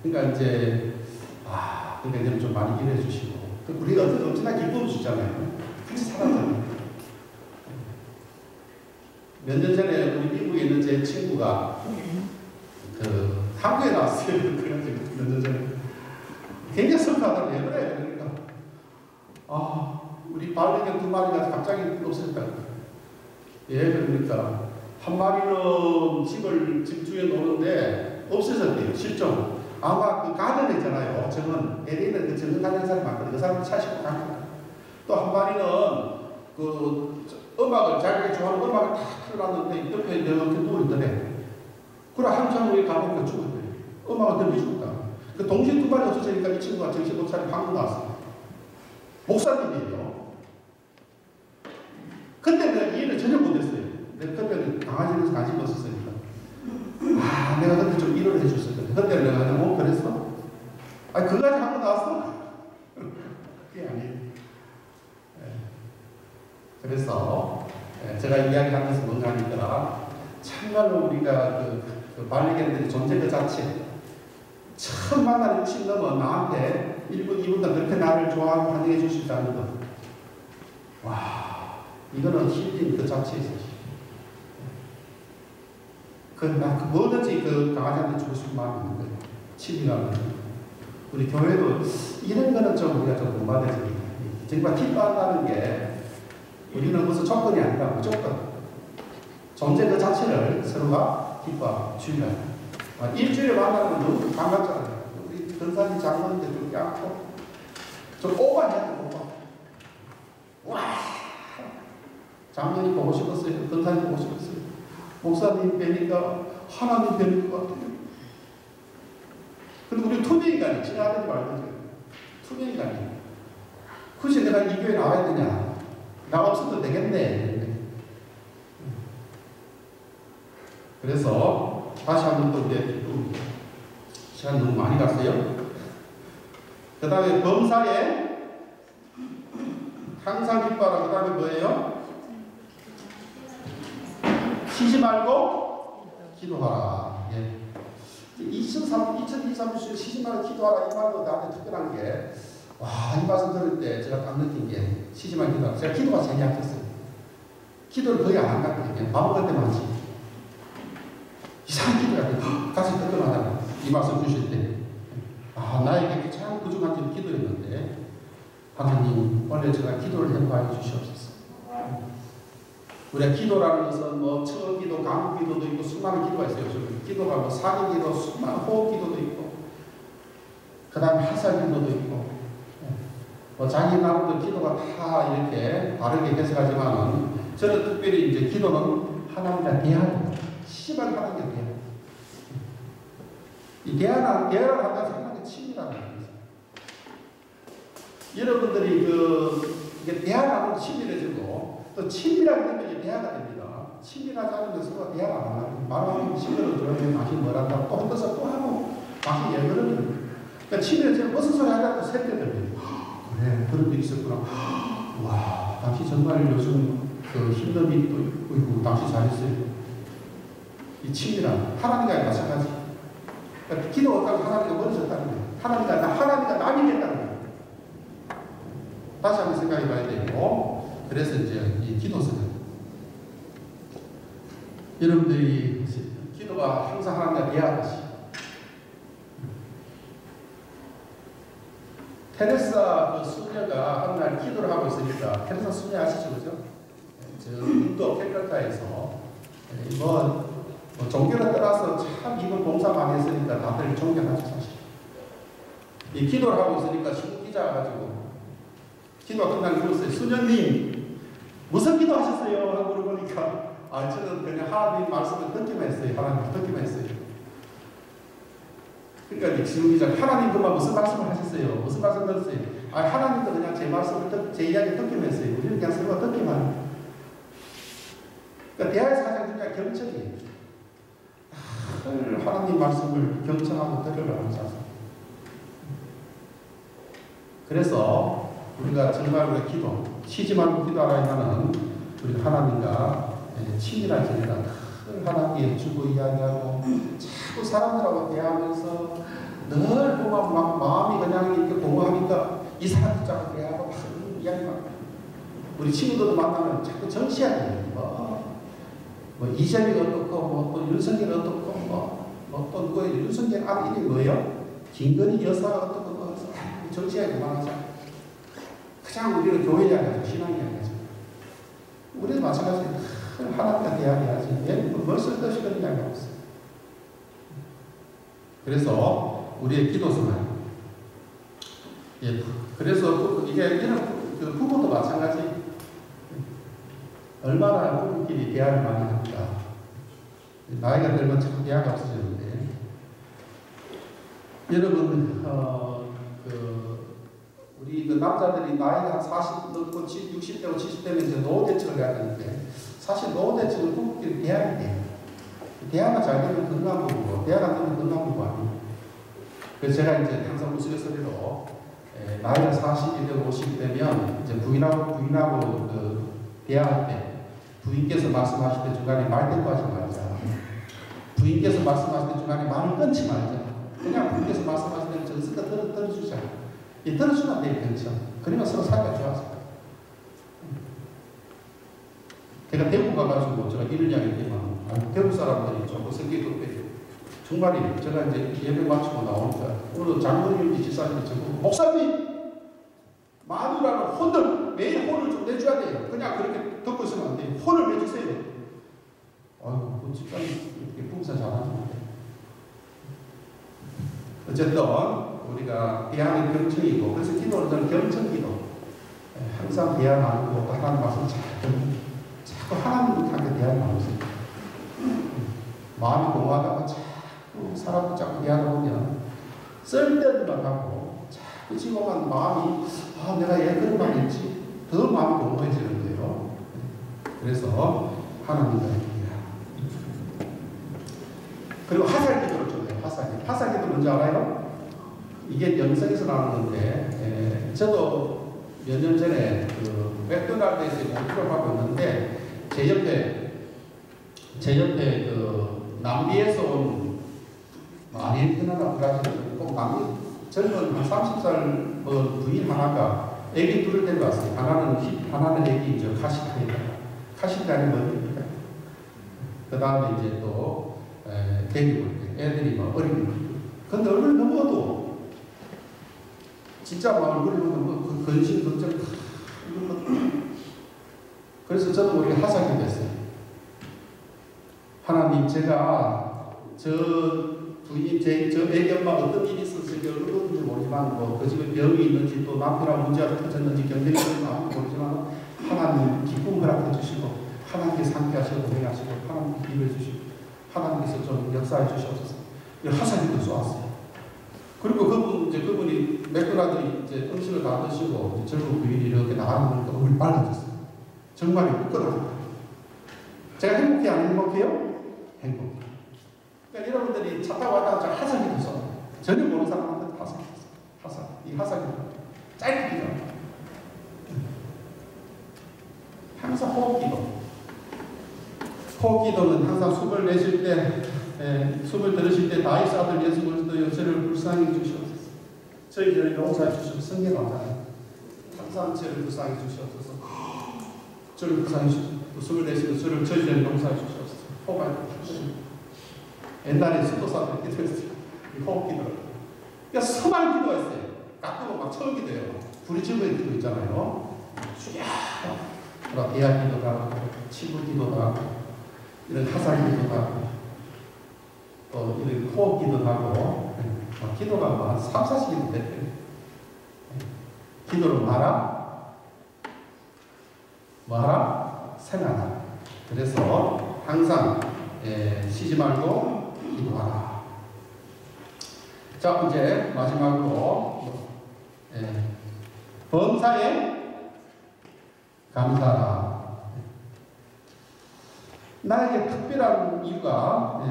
그러니까 이제 그러니까 이제는 좀 많이 일해 주시고 우리가 언제나 기쁨을 주잖아요. 같이 살았잖아요. 몇 년 전에 우리 미국에 있는 제 친구가 한국에 나왔어요. 그래가지고 몇 년 전에 굉장히 슬퍼하더라고요. 왜 그래? 그러니까 우리 반려견 2마리가 갑자기 없어졌다고. 그러니까 한 마리는 집 주위에 노는데 없어졌대요. 실종. 아마 그 가든 있잖아요. 정은 LA는 그 정은 가는 사람이 많거든요. 그 사람 차 싣고 갑니다. 또 한 마리는 음악을 자기가 좋아하는 음악을 다 틀어놨는데 옆에 이렇게 누워있더래. 그래 한참 후에 가보니까 죽었대. 음악을 들으면 죽었다. 그 동시에 2마리 없어지니까 이 친구가 정신 못 차리고 방금 나왔어요. 목사님이에요. 근데 내가 이해를 전혀 못했어요. 내가 그때는 강아지에서 관심 없었으니까. 내가 그때 좀 이해를 해줬을 텐데. 그때 내가 그냥 그랬어? 그까지 한번 나왔어? 그게 아니에요. 그래서 제가 이야기하는 것은 뭔가 하니까 참말로 우리가 그 반려견들의 존재 그 자체 처음 만나는 60 넘어 나한테 1분, 2분 더 그렇게 나를 좋아하고 환영해 줄 수 있다는 것 와, 이거는 힐링 그 자체에서. 뭐든지 강아지한테 주고 싶은 마음이 있는 거예요. 취미가. 우리 교회도 이런 거는 좀 우리가 좀 공부해야 정말 기뻐한다는 게 우리는 무슨 조건이 아니라 무조건 존재 그 자체를 서로가 기뻐하고 주의하고 일주일에 만나면 너무 반갑잖아요. 우리 근사님 장로님들 좀 깎고 좀 오버해야 돼. 오버. 와, 장로님 보고 싶었어요. 근사님 보고 싶었어요. 목사님 뵈니까 하나님 뵈는 것 같아요. 근데 우리 투명인간이 지나가지 말고 투명인간이 굳이 내가 이 교회 나와야 되냐? 나 없어도 되겠네. 그래서 다시 한번 또 시간 너무 많이 갔어요. 그 다음에 범사에 항상 기뻐하라. 그 다음에 뭐예요? 쉬지 말고 기도하라. 예. 2023년 쉬지 말고 기도하라. 이 말도 나한테 특별한 게 와, 이 말씀 들을 때 제가 딱 느낀 게 쉬지 말고 기도하라. 제가 기도가 제일 약했어요. 기도를 거의 안 갔거든요. 밥 먹을 때만 하지. 이상한 기도야. 다시 뜨끔하잖아요. 이 말씀 주실 때. 아, 나에게 참 그중한 점 기도했는데 하나님 원래 제가 기도를 해봐야 주시옵소서. 우리가 기도라는 것은 뭐 처음 기도, 간구 기도도 있고 수많은 기도가 있어요. 기도가 뭐 사기 기도, 수많은 호흡 기도도 있고 그 다음에 화살 기도도 있고 뭐 자기 나름대로 기도가 다 이렇게 다르게 해석하지만은 저는 특별히 이제 기도는 하나님과 대화입니다. 시발 하나님과 대화. 이 대화를 한다는 생각이 친밀하다는 거죠. 여러분들이 이게 대화를 하면 친밀해지고 또 친밀하게 되면 이제 대화가 됩니다. 친밀하지 않으면 서로 대화가 안 하고 말하면 시끄러워져요. 당신 뭐란다고 또 혼자서 또 하고 당신 예그러면 그러니까 친밀해지면 무슨 소리 하자고 새벽에 들려요. 그래, 그런 일이 있었구나. 와, 당신 정말 요즘 힘든 일이 또 있고 당신 잘했어요. 이 친밀함, 하나님과 마찬가지. 그러니까 기도 없다고 하나님과 멀어졌다는 거예요. 하나님과 남이 됐다는 거예요. 다시 한번 생각해 봐야 되고, 그래서 이제 이 기도서는 여러분들이 기도가 항상 하나님과 대화하듯이 테레사 수녀가 한 날 기도를 하고 있으니까 테레사 수녀 아시죠? 그죠? 저 인도 캘커타에서 뭐 종교를 떠나서 참 이번 봉사 많이 했으니까 다들 존경하죠 사실. 이 기도를 하고 있으니까 신문 기자가 가지고 기도가 끝나고 물었어요. 수녀님 무슨 기도하셨어요? 하고 물어보니까 저는 그냥 하나님 말씀을 듣기만 했어요. 하나님 듣기만 했어요. 그러니까 신문 기자 하나님 그만 무슨 말씀을 하셨어요? 무슨 말씀 들었어요? 하나님도 그냥 제 말씀을 제 이야기 듣기만 했어요. 우리는 그냥 서로 듣기만 해요. 그러니까 대화에서 가장 중요한 경청이에요. 하나님 말씀을 경청하고 들으라는 자세. 그래서 우리가 정말 우리가 기도, 쉬지 말고 기도하라 하면은 우리 하나님과 친밀한 지내다 하나님께 주고 이야기하고 자꾸 사람들하고 대화하면서 늘 보면 막 마음이 그냥 이렇게 공허하니까 이 사람들 자꾸 대화하고 막 이야기하고 우리 친구들도 만나면 자꾸 정치하게 뭐 이재명이 어떻고 뭐 또 윤석열이 어떻고 뭐 또 누구의 윤석열 아들 이름이 뭐예요? 김건희 여사가 어떻고 뭐 정치하게 그만하자. 그냥 우리는 교회 이야기하죠. 신앙 이야기하죠. 우리도 마찬가지예요. 하나님과 대화해야지. 뭘 쓸데없이 그런 이야기하고 있어요. 그래서 우리의 기도서만 그래서 이게 이런 부모도 마찬가지. 얼마나 부부끼리 대화를 많이 합니까? 나이가 들면 자꾸 대화가 없어지는데 여러분 우리 남자들이 나이가 한 40 넘고 60대고 70대면 이제 노후대책을 해야 되는데 사실 노후대책은 부부끼리 대화가 돼요. 대화가 잘 되면 건강한 부부고 대화가 안 되면 건강한 부부 아니에요. 그래서 제가 이제 항상 우스갯소리로 나이가 40이 되고 50이 되면 이제 부인하고 대화할 때 부인께서 말씀하실 때 중간에 말대꾸 하지 말자. 부인께서 말씀하실 때 중간에 말을 끊지 말자. 그냥 부인께서 말씀하실 때 정성껏 들어주자. 들어주면 돼요, 그렇죠? 그러면 서로 사이가 좋아져. 제가 대구 가가지고 제가 이런 이야기 했지만 대구 사람들이 조금 성격이 급해요. 정말이에요. 제가 이제 예배 마치고 나오니까 오늘 장로님이 지사님이 저보고 목사님 마누라는 혼을 매일 혼을 좀 내줘야 돼요. 그냥 그렇게 듣고 있으면 안 돼요. 혼을 내주세요. 아이고 그 집사님 이렇게 봉사 잘하는 어쨌든 우리가 대하는 경청이고 그래서 기도는 저는 경청기도 항상 대화 나누고 하나님 말씀 자꾸 하나님한테 대화 나누세요. 마음이 공허하다가 자꾸 사람들 자꾸 대하다 보면 쓸데없는 말 하고 자꾸 지금만 마음이 내가 얘 그런 말 했지 더 마음이 공허해지는 거예요. 그래서 하나님과 대화. 그리고 화살기도를 좀 해요. 화살기도 뭔지 알아요? 이게 영성에서 나오는 건데 저도 몇 년 전에 그 맥도날드에서 공부를 하고 있는데 제 옆에 그 남미에서 온 아르헨티나나 브라질 꼭 남미 젊은 한 30살 부인 하나가 애기 둘을 데리고 왔어요. 하나는 애기죠. 카시카이 뭐입니까? 그 다음에 이제 또 데리고 애들이 막 어린 근데 얼굴이 너무 어두워. 진짜 막 얼굴이 너무 근심 걱정 그래서 저도 모르게 화살이 됐어요. 하나님 제가 저 애기 엄마가 어떤 일이 있었을지 어떤지 모르지만 그 집에 병이 있는지 또 남편하고 문제가 터졌는지 경쟁이 있는지 모르지만 하나님 기쁨 허락해 주시고 하나님께 상쾌하시고 동행하시고 하나님께 기도해 주시고 하나님께서 좀 역사해 주시옵소서. 화살이도 쏘았어요. 그리고 그분이 맥도날드 이제 음식을 다 드시고 젊은 부인이 이렇게 나가는 거니까 얼굴이 빨라졌어요. 정말 웃거든요. 제가 행복해 안 행복해요? 행복해. 그러니까 여러분들이 차 타고 왔다가 화살기도 써. 전혀 모르는 사람한테 화살기 써. 이 화살기도 짧게 기도. 항상 호흡기도. 호흡기도는 항상 숨을 내쉴 때 숨을 들으실 때 다윗 아들 예수 그리스도여 저를 불쌍히 주시옵소서. 저희들을 용서해 주시옵소서. 성경 나오잖아요. 항상 저를 불쌍히 주시옵소서. 저를 불쌍히 주시옵소서. 숨을 내쉬고 저희들을 용서해 주시옵소서. 호흡할 때 옛날에 수도사들 기도했어요. 이 호흡기도. 그러니까 서만 기도했어요. 가끔은 막 처음 기도해요. 부르짖는 기도 있잖아요. 주야. 그럼 대화 기도도 하고 치부 기도도 하고 이런 화살 기도도 하고 또 이런 호흡 기도도 하고 기도가 뭐 3, 40일 됐대요. 기도를 말아 생각하라. 그래서 항상 쉬지 말고 기도하라. 자 이제 마지막으로 범사에 감사하라. 나에게 특별한 이유가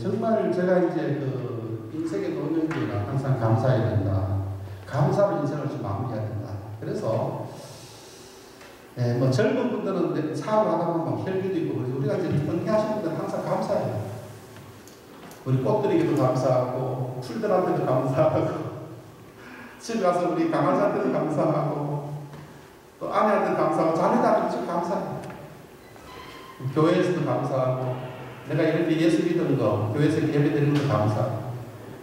정말 제가 이제 그 인생의 노년기가 항상 감사해야 된다. 감사로 인생을 좀 마무리해야 된다. 그래서 뭐 젊은 분들은 사업을 하다 보면 막 혈기도 있고 그래서 우리가 이제 은퇴하신 분들은 항상 감사해요. 우리 꽃들에게도 감사하고 풀들한테도 감사하고 집에 가서 우리 강아지한테도 감사하고 또 아내한테도 감사하고 자녀들한테도 감사해요. 교회에서도 감사하고 내가 이렇게 예수 믿은 거 교회에서 예배 드리는 거 감사하고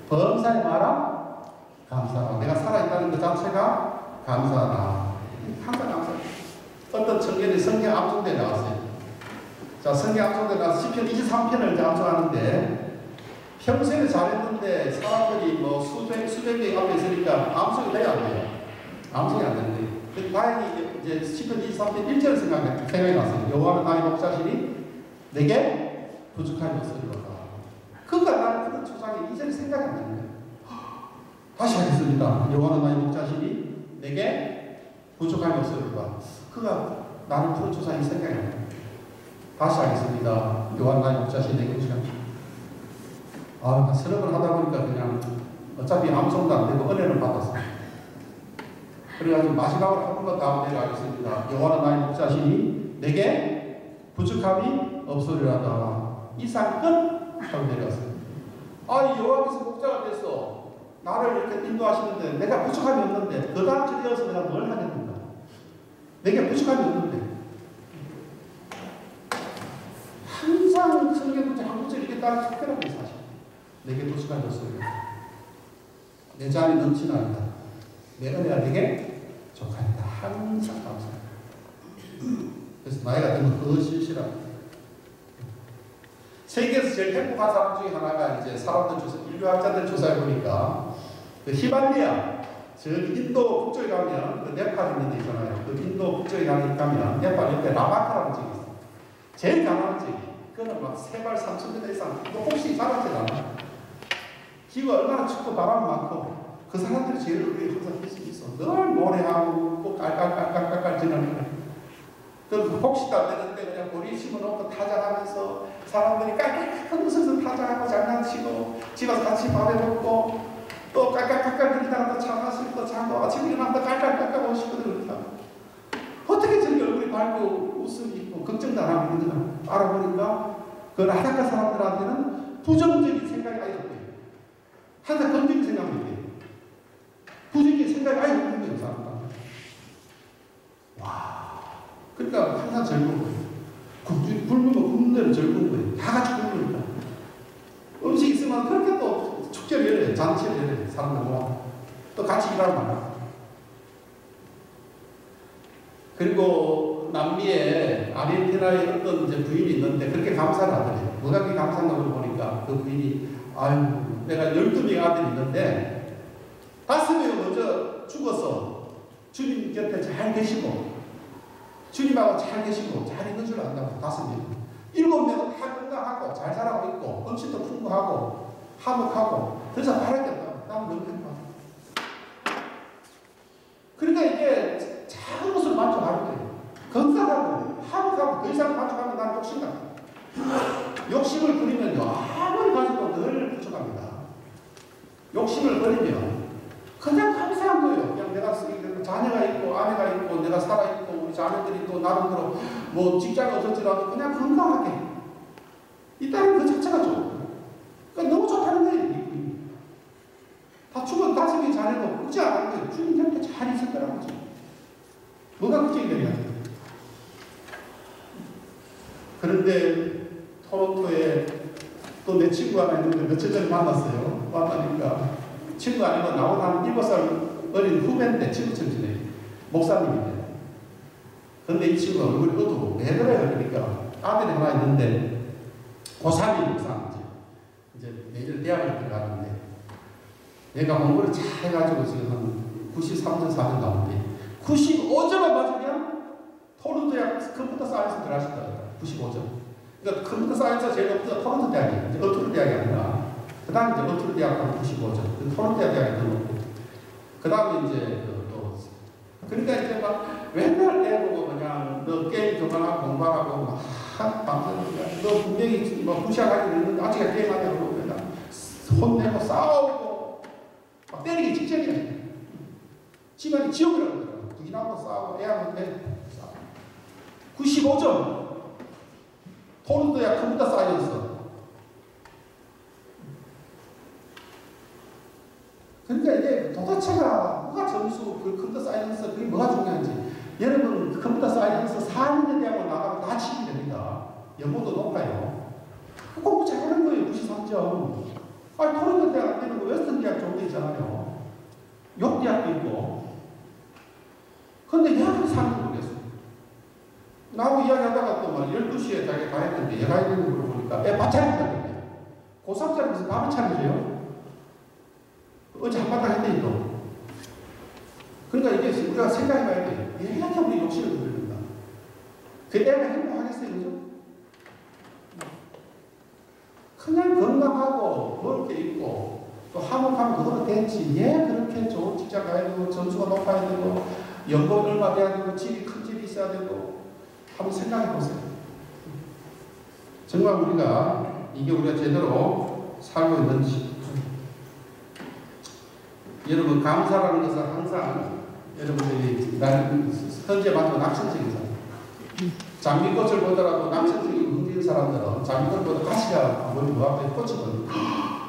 범사에 말아 감사하고 내가 살아있다는 것 자체가 감사하다. 항상 감사해요. 어떤 청년이 성경 암송대에 나왔어요. 자, 성경 암송대에 나와서 시편 23편을 암송하는데 평소에 잘했는데 사람들이 뭐 수백 명 앞에 있으니까 암송이 돼야 안 돼요. 암송이 안 되는 거예요. 다행히 이제 시편 23편 1절 생각이 났어요. 여호와는 나의 목자시니 내게 부족함이 없으리로다. 그가 나는 그런 초장이 이전에 생각이 안 나는 거예요. 다시 하겠습니다. 여호와는 나의 목자시니 내게 부족함이 없으리로다. 그가 나는 그런 초장이 생각이 안 나요. 다시 하겠습니다. 여호와는 나의 목자시니 내게 부족함이 없으리로다. 설업을 하다 보니까 그냥 어차피 암송도 안 되고 은혜를 받았어요. 그래가지고 마지막으로 한 번만 더 내려가겠습니다. 여호와는 나의 목자시니 내게 부족함이 없으리로다. 이상 끝 하고 내려왔어요. 여호와께서 목자가 됐어. 나를 이렇게 인도하시는데 내가 부족함이 없는데 그 다음 주에 이어서 내가 뭘 하겠는가? 내게 부족함이 없는데 딸 특별하게 사실. 내게 도시가 줬어요. 내 잔이 넘치나이다. 내 은혜가 내게 족하니까 항상 감사합니다. 그래서 나이가 들면 그것이시라. 세계에서 제일 행복한 사람 중에 하나가 이제 사람들 조사, 인류학자들 조사해 보니까 그 히말라야, 저기 인도 북쪽에 가면 그 네팔 있는 데 있잖아요. 그 인도 북쪽에 가면 네팔 옆에 라마카라는 지역이 있어요. 제일 가난한 지역이. 그거는 막 세발 3,000m 이상 조금씩 자라질 않아요. 기후가 얼마나 춥고 바람 많고 그 사람들이 제일 우리 항상 필수 있어. 늘 노래하고 꼭 깔깔깔깔깔 지나는 거예요. 그 곡식도 안 되는데 그냥 보리 심어놓고 타작하면서 사람들이 깔깔깔깔 웃어서 타작하고 장난치고 집에서 같이 밥해 먹고 또 깔깔깔깔 들리다가 또 차 마시고 또 자고 아침에 일어나면 또 깔깔깔깔 오시거든요. 어떻게 저렇게 얼굴이 밝고 웃음이 있고 걱정도 안 하고 있는가 알아보니까 그 라다카 사람들한테는 부정적인 생각이 아예 없대요. 항상 긍정적인 생각이 있대요. 부정적인 생각이 아예 없는 거예요. 사람들한테. 와. 그러니까 항상 즐거운 거예요. 굶으면 굶는 대로 즐거운 거예요. 다 같이 굶으니까. 음식 있으면 그렇게 또 축제를 열어요. 잔치를 열어요. 사람들 모아. 또 같이 일하는 거야. 그리고 남미에 아르헨티나에 어떤 이제 부인이 있는데 그렇게 감사를 하더래요. 뭐가 그렇게 감사한가 보니까 그 부인이 아유 내가 12명의 아들이 있는데 5명이 먼저 죽어서 주님 곁에 잘 계시고 주님하고 잘 계시고 잘 있는 줄 안다고 5명. 7명은 다 건강하고 잘 자라고 있고 음식도 풍부하고 화목하고 더 이상 바랄 게 없다고. 나는 너무 행복하다. 그러니까 이게 작은 것을 만족하는 거예요. 건강하고 화목하고 더 이상 만족하면 나는 욕심나. 욕심을 부리면요 아무리 가지고 늘 부족합니다. 욕심을 버리면 그냥 감사한 거예요. 그냥 내가 자녀가 있고 아내가 있고 내가 살아있고 우리 자녀들이 또 나름대로 뭐 직장을 얻었지라도 그냥 건강하게 있다는 그 자체가 좋아요. 그러니까 너무 좋다는 거예요. 다 죽은 5명의 자녀도 굳이 안 하는 거예요. 주님 곁에 잘 있을 거라는 거죠. 뭐가 걱정이 되냐. 그런데 토론토에 또 내 친구 하나 있는데 며칠 전에 만났어요. 만나니까 친구 아니고 나보다 한 7살 어린 후배인데 친구처럼 지내요. 목사님인데. 근데 이 친구가 얼굴이 어두워. 왜 그래요? 그러니까 아들이 하나 있는데 고3이 목사인지 이제 내년 대학을 들어가는데 얘가 공부를 잘 해가지고 지금 한 93점 4점 나오는데 95점을 맞으면 토론토 컴퓨터 사이언스 들어가신다. 95점. 그러니까 컴퓨터 사이언스가 제일 높은 토론토 대학이에요. 이제 어투르 대학이 아니라 그 다음에 이제 어투르 대학하고 95점. 토론토 대학이 더 높고 그 다음에 이제 또 그러니까 이제 막 맨날 애 보고 그냥 너 게임 그만하고 공부하고 막 밤새니까 너 분명히 뭐 무시하게 있는데 아직 게임하냐고 그냥 혼내고 싸우고 막 때리기 직전이야. 집안이 지옥이라고 그러더라고. 부인하고 싸우고 애하고 싸우고 95점 토론토야 컴퓨터 사이언스. 그러니까 이게 도대체가 뭐가 점수, 그 컴퓨터 사이언스 그게 뭐가 중요한지. 여러분 컴퓨터 사이언스 4년제 대학원 나가면 다 치면 됩니다. 연봉도 높아요. 공부 잘하는 거예요. 93점. 아니 토론토 대학 안 되는 거 웨스턴 대학 좋은 데 있잖아요. 욕 대학도 있고. 근데 얘가 사는 모르겠어요. 나하고 이야기하다가 또 막 12시에 자기가 가 했는데 얘가 있는 걸 보니까 애 밥 차린다는데 고3짜리 무슨 밥을 차려줘요? 어제 한바탕 했더니 또. 그러니까 이게 우리가 생각해봐야 돼. 얘한테 우리 욕심을 부립니다. 그 애가 행복하겠어요, 그죠? 그냥 건강하고 넓게 있고 또 화목하면 그거는 됐지. 얘 그렇게 좋은 직장 가야 되고 점수가 높아야 되고 연봉 얼마 돼야 되고 집이 큰 집이 있어야 되고 한번 생각해 보세요. 정말 우리가 제대로 살고 있는지. 여러분 감사라는 것은 항상 여러분들이 현재 맞고 낙천적이잖아요. 장미꽃을 보더라도 낙천적인 흥미있는 사람들은 장미꽃보다 가시가 머리 앞에 꽃이 보여요.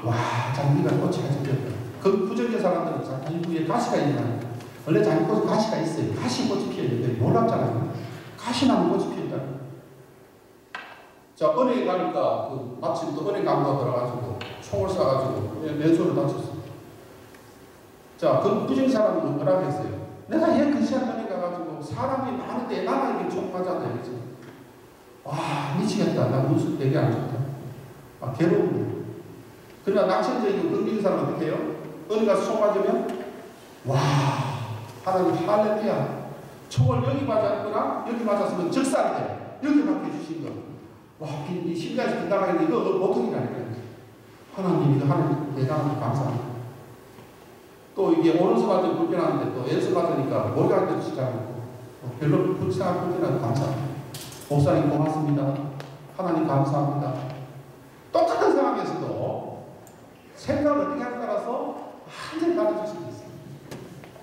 와 장미가 꽃이 가지고 그 부정적인 사람들은 장미 위에 가시가 있나요? 원래 장미꽃은 가시가 있어요. 가시 꽃이 피어있는데 놀랍잖아요. 가시나무 꽃이 피었다. 자, 자, 은행에 가니까 마침 또 은행 강도가 들어가지고 총을 쏴가지고 맨손을 다쳤어. 자, 그 부진 사람은 뭐라 그랬어요? 내가 얘 그 시간 은행 가가지고 사람이 많은데 나만 이렇게 총 맞았다 이랬지. 와, 미치겠다. 나 무슨 되게 안 좋다. 아, 괴로운데. 그러나 낙천적이고 긍정적인 사람은 어떻게 해요? 은행 가서 총 맞으면 와, 하나님 할렐루야. 총을 여기 맞았거나 여기 맞았으면 적살돼. 여기 맞게 주신 거. 와, 이 심장에서 빗나가는데 이거 보통이 아니에요. 하나님, 이거 하나님 대단한 감사합니다. 또 이게 오른손 맞으면 불편한데 또 왼손 맞으니까 머리가 안 되지 않고 별로 불쌍한 불편한 감사합니다. 목사님 고맙습니다. 하나님 감사합니다. 똑같은 상황에서도 생각을 어떻게 하냐에 따라서 완전히 달라질 수 있어요.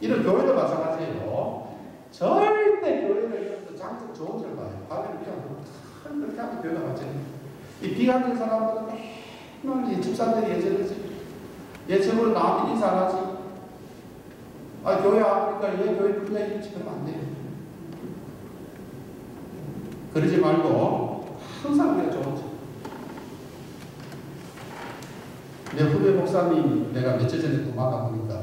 이런 교회도 마찬가지예요. 절대 교회를 장점 좋은 줄 봐요. 할렐루야. 그렇게 하면 교회가 맞잖아요. 이 비관적 사람들은 맨날 집사들이 예전으로 나한테 인사 안 하지. 아, 교회 아프니까 얘 교회 그냥 이렇게 그러면 안 돼요. 그러지 말고 항상 우리가 좋은 내 후배 목사님 내가 며칠 전에 또 만나보니까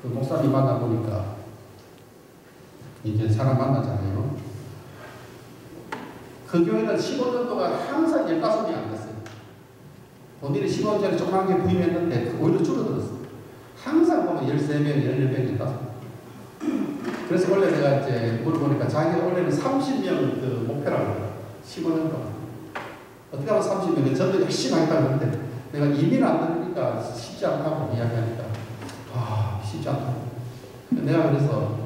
그 목사님 만나보니까 이제 사람 만나잖아요. 그 교회는 15년 동안 항상 15명이 안 됐어요. 본인이 15년 전에 조그만 게 부임했는데 오히려 줄어들었어요. 항상 보면 13명, 14명, 15명. 그래서 원래 내가 이제 물어보니까 자기가 원래는 30명 그 목표라고 해요. 15년 동안. 어떻게 하면 30명, 저도 열심히 하겠다고 했는데 내가 이민 안 되니까 쉽지 않다고 이야기하니까 아, 쉽지 않다고. 내가 그래서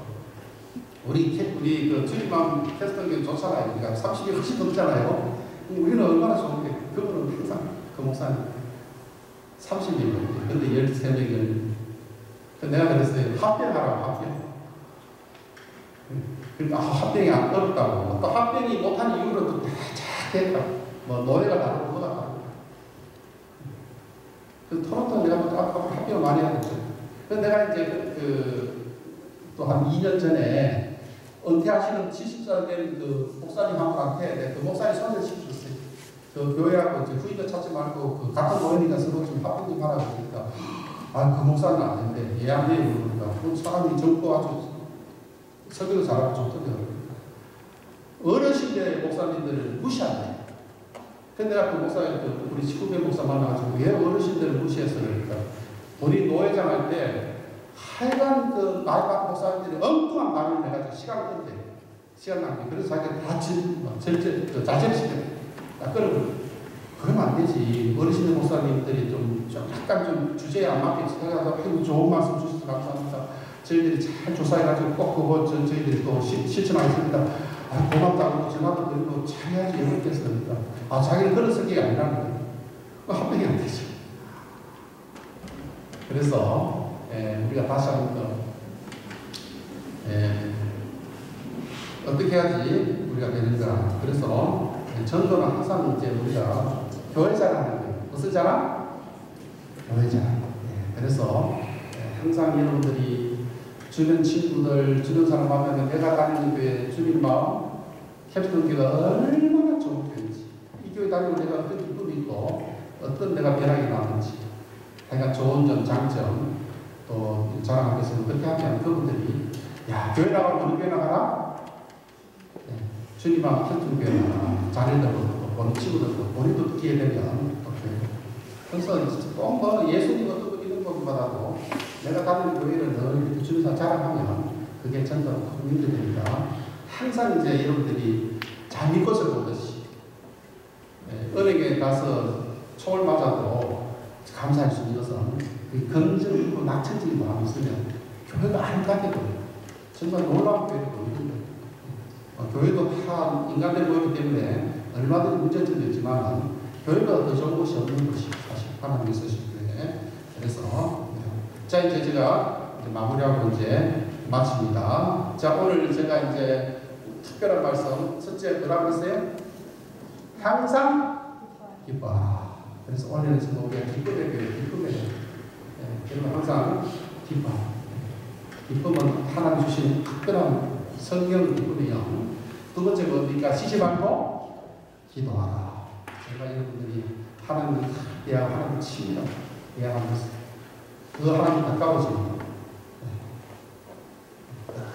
우리 그 주님만 했던 게 좋잖아요. 그러니까 30이 훨씬 넘잖아요. 우리는 얼마나 좋은데 그분은 항상 그 목사님 30명 근데 13명이 내가 그랬어요. 합병하라고 합병. 그러니까 합병이 안 어렵다고. 또 합병이 못한 이유로 또 됐다. 뭐 노래가 다르고 뭐가 다르고. 그 토론토 내가 또 합병을 많이 하거든요. 그래서 내가 이제 또 한 2년 전에 은퇴하시는 70살 된 그 목사님 한 분한테 그 목사님 손을 시켜줬어요. 그 교회하고 이제 후임도 찾지 말고 그 같은 모임이니까 서로 좀 합병 좀 하라고 그러니까 아, 그 목사는 안 된대. 얘 안 돼. 그러니까 그 사람이 젊고 아주 설교도 잘하고 좋던데. 어르신들 목사님들을 무시한대. 근데 내가 그 목사님, 우리 후배 목사 만나가지고 왜 어르신들을 무시해서 그러니까 우리 노회장 할 때 하여간 그 나이가 목사님들이 엉뚱한 말을 해가지고 시간을 끈대. 시간 낭비. 그래서 자기가 다 자제를 시켜. 딱 끌어버려. 그러면 안 되지. 어르신들 목사님들이 좀 약간 좀 주제에 안 맞게 생각하고 좋은 말씀 주셔서 감사합니다. 저희들이 잘 조사해가지고 꼭 그거 저희들이 또 실천하겠습니다. 아, 고맙다고 전화도 드리고 잘해야지 여러분께서니까. 아, 자기는 그런 성격이 아니라는 거예요. 합병이 안 되죠. 그래서 우리가 다시 한번 어떻게 해야지 우리가 되는가. 그래서 전도는 항상 이제 우리가 교회 자랑하는 거예요. 무슨 자랑? 교회 자랑. 그래서 항상 여러분들이 주변 친구들, 주변 사람 하면 내가 다니는 교회 주민 마음, 캡스톤 교회가 얼마나 좋은 교회인지, 이 교회 다니면 내가 어떤 기쁨이 있고 어떤 내가 변화가 나는지, 그러니까 좋은 점, 장점 또 자랑하겠습니다. 그렇게 하면 그분들이 야, 교회 나가면 어느 교회 나가라? 주님하고 캡스톤 교회 나가라. 자녀들도 보는 친구들도 본인도 기회 되면 또 교회. 그래서 꼭 예수님 어떤 분 이런 것보다도 내가 다니는 교회를 늘 이렇게 주면서 자랑하면 그게 전부 큰 힘이 되니까 항상 이제 여러분들이 자기 것을 보듯이 은행에 가서 총을 맞아도 감사할 수 있는 것은 그 긍정이고 낙천적인 마음이 있으면 교회가 아름답게 보여요. 정말 놀라운 교회를 보이는데 교회도 다 인간들 보이기 때문에 얼마든지 문제점도 있지만 교회가 더 좋은 것이 없는 것이 사실 하나님이 쓰신 교회. 그래서 자, 이제 제가 마무리하고 이제 마칩니다. 자, 오늘 제가 이제 특별한 말씀, 첫째 뭐라고 했어요? 항상 기뻐. 그래서 오늘은 지금 우리가 기쁨의 교회, 기쁨의 교회. 여러분 항상 기뻐. 기쁨은 하나님 주신 특별한 성경 기쁨의 영. 두 번째 뭡니까? 우리가 쉬지 말고 기도하라. 제가 여러분들이 하나님을 대하고 하나님을 치며 대하면서 그 하나님 가까워집니다.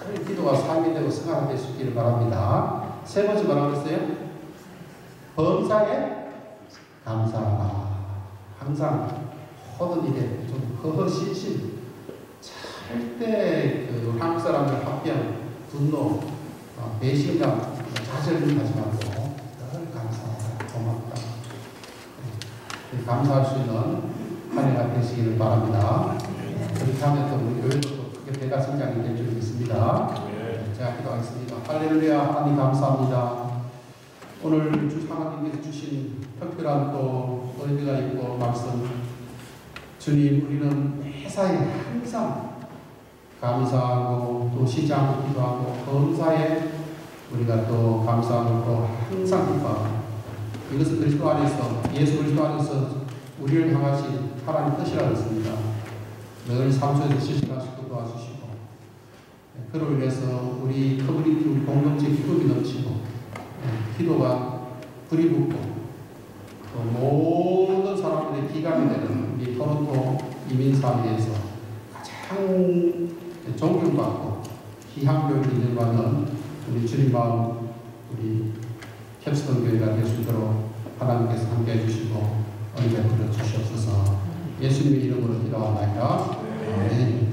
그 기도가 삶이 되고 생활이 될 수 있기를 바랍니다. 세 번째 뭐라고 했어요? 범사에 감사하라. 항상 모든 일에 좀 허허실실 절대 그 한국 사람들 합병, 분노, 배신감, 좌절을 하지 말고 늘 감사하라. 고맙다. 감사할 수 있는 한 해가 되시기를 바랍니다. 그렇게 하면 또 우리 교회도 크게 대가 성장이 될 줄 믿습니다. 제가 기도하겠습니다. 할렐루야. 하나님 감사합니다. 오늘 주 하나님께서 주신 특별한 또 의미가 있고 말씀, 주님, 우리는 매사에 항상 감사하고 또 쉬지 않고 기도하고 범사에 우리가 또 감사하고 또 항상 기뻐하고, 이것은 그리스도 안에서, 예수 그리스도 안에서 우리를 향하신 하나님 뜻이라고 했습니다. 늘 삶속에서 실천할 수 있도록 도와주시고, 그로 인해서 우리 커뮤니티, 우리 공동체 기쁨이 넘치고, 기도가 불이 붙고, 또 모든 사람들의 기감이 되는 우리 토론토 이민사회에서 가장 존경받고 희망교육을 인정받는 우리 주님 마음, 우리 캡스톤 교회가 될 수 있도록 하나님께서 함께 해주시고 은혜 베풀어 주시옵소서. 예수님의 이름으로 기도하나이다. 아멘.